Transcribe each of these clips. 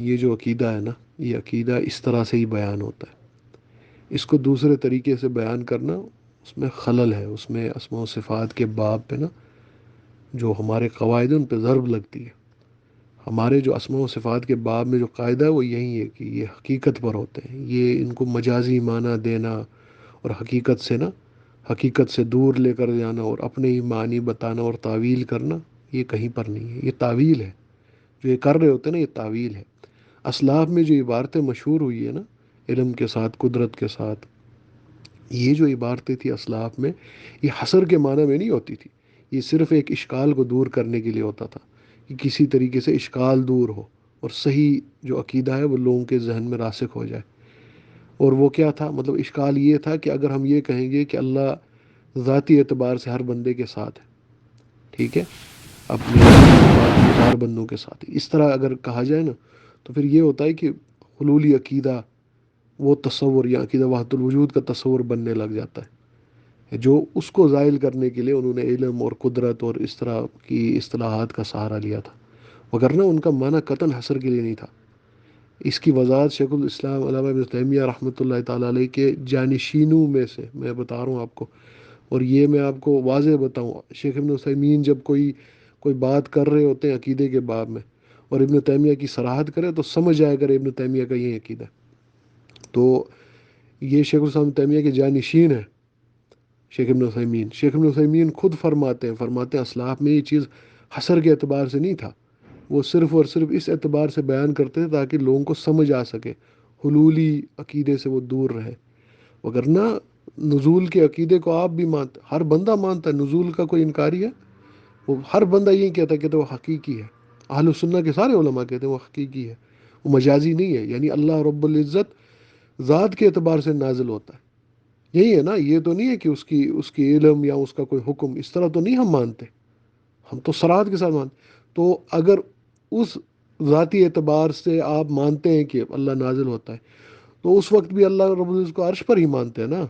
یہ جو عقیدہ ہے نا، یہ عقیدہ اس طرح سے ہی بیان ہوتا ہے. اس کو دوسرے طریقے سے بیان کرنا، اس میں خلل ہے. اس میں اسماء و صفات کے باب پہ نا جو ہمارے قواعد ہیں ان پہ ضرب لگتی ہے. ہمارے جو اسماء و صفات کے باب میں جو قاعدہ ہے وہ یہی ہے کہ یہ حقیقت پر ہوتے ہیں. یہ ان کو مجازی معنی دینا اور حقیقت سے نا، حقیقت سے دور لے کر جانا اور اپنے ہی معنی بتانا اور تعویل کرنا، یہ کہیں پر نہیں ہے. یہ تعویل ہے. جو یہ کر رہے ہوتے ہیں نا، یہ تعویل ہے. اسلاف میں جو عبارتیں مشہور ہوئی ہے نا، علم کے ساتھ، قدرت کے ساتھ، یہ جو عبارتیں تھی اسلاف میں، یہ حصر کے معنی میں نہیں ہوتی تھی. یہ صرف ایک اشکال کو دور کرنے کے لیے ہوتا تھا کہ کسی طریقے سے اشکال دور ہو اور صحیح جو عقیدہ ہے وہ لوگوں کے ذہن میں راسخ ہو جائے. اور وہ کیا تھا؟ مطلب اشکال یہ تھا کہ اگر ہم یہ کہیں گے کہ اللہ ذاتی اعتبار سے ہر بندے کے ساتھ ہے، ٹھیک ہے، اپنے ہر بندوں کے ساتھ اس طرح اگر کہا جائے نا، تو پھر یہ ہوتا ہے کہ حلولی عقیدہ، وہ تصور یا عقیدہ وحدت الوجود کا تصور بننے لگ جاتا ہے، جو اس کو زائل کرنے کے لیے انہوں نے علم اور قدرت اور اس طرح کی اصطلاحات کا سہارا لیا تھا. وگرنہ ان کا معنی قطعاً حصر کے لیے نہیں تھا. اس کی وضاحت شیخ الاسلام علامہ ابن تیمیہ رحمۃ اللہ تعالیٰ علیہ کے جانشینوں میں سے میں بتا رہا ہوں آپ کو. اور یہ میں آپ کو واضح بتاؤں، شیخ ابن عثیمین جب کوئی بات کر رہے ہوتے ہیں عقیدے کے باب میں اور ابن تیمیہ کی صراحت کرے تو سمجھ جائے اگر ابن تیمیہ کا یہ عقیدہ. تو یہ شیخ الاسلام ابن تیمیہ کے جانشین ہیں شیخ ابن عثیمین. شیخ ابن عثیمین خود فرماتے ہیں اسلاف میں یہ چیز حصر کے اعتبار سے نہیں تھا. وہ صرف اور صرف اس اعتبار سے بیان کرتے تھے تاکہ لوگوں کو سمجھ آ سکے، حلولی عقیدے سے وہ دور رہے. وگرنہ نزول کے عقیدے کو آپ بھی مانتے، ہر بندہ مانتا ہے. نزول کا کوئی انکاری ہے؟ وہ ہر بندہ یہی کہتا ہے کہ وہ حقیقی ہے. اہل السنہ کے سارے علماء کہتے ہیں وہ حقیقی ہے، وہ مجازی نہیں ہے. یعنی اللہ رب العزت ذات کے اعتبار سے نازل ہوتا ہے. یہی ہے نا. یہ تو نہیں ہے کہ اس کی علم یا اس کا کوئی حکم، اس طرح تو نہیں ہم مانتے. ہم تو صراحت کے ساتھ مانتے. تو اگر اس ذاتی اعتبار سے آپ مانتے ہیں کہ اللہ نازل ہوتا ہے، تو اس وقت بھی اللہ رب العزت کو عرش پر ہی مانتے ہیں نا.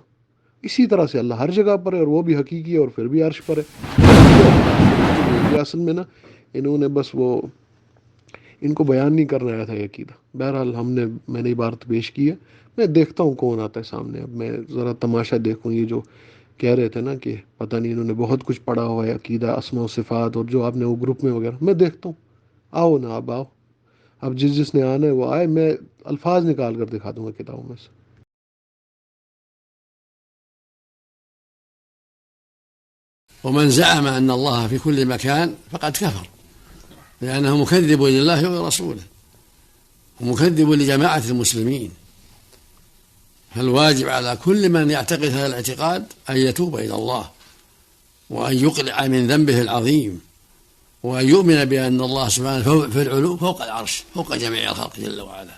اسی طرح سے اللہ ہر جگہ پر ہے اور وہ بھی حقیقی ہے اور پھر بھی عرش پر ہے. یہ اصل میں نا انہوں نے بس وہ، ان کو بیان نہیں کرنا آیا تھا یہ عقیدہ. بہرحال میں نے عبارت پیش کی ہے. میں دیکھتا ہوں کون آتا ہے سامنے. اب میں ذرا تماشا دیکھوں. یہ جو کہہ رہے تھے نا کہ پتہ نہیں انہوں نے بہت کچھ پڑھا ہوا ہے عقیدہ اسماء و صفات، اور جو آپ نے وہ گروپ میں وغیرہ، میں دیکھتا ہوں. آؤ نا، اب آؤ. اب جس نے آنا ہے وہ آئے. میں الفاظ نکال کر دکھا دوں گا کتابوں میں سے. ومن زعم أن الله في كل مكان فقد كفر، لأنه مكذب لله ورسوله ومكذب لجماعة المسلمين. فالواجب على كل من يعتقد هذا الاعتقاد أن يتوب إلى الله، وأن يقلع من ذنبه العظيم، وأن يؤمن بأن الله سبحانه في العلو فوق العرش، فوق جميع الخلق جل وعلا.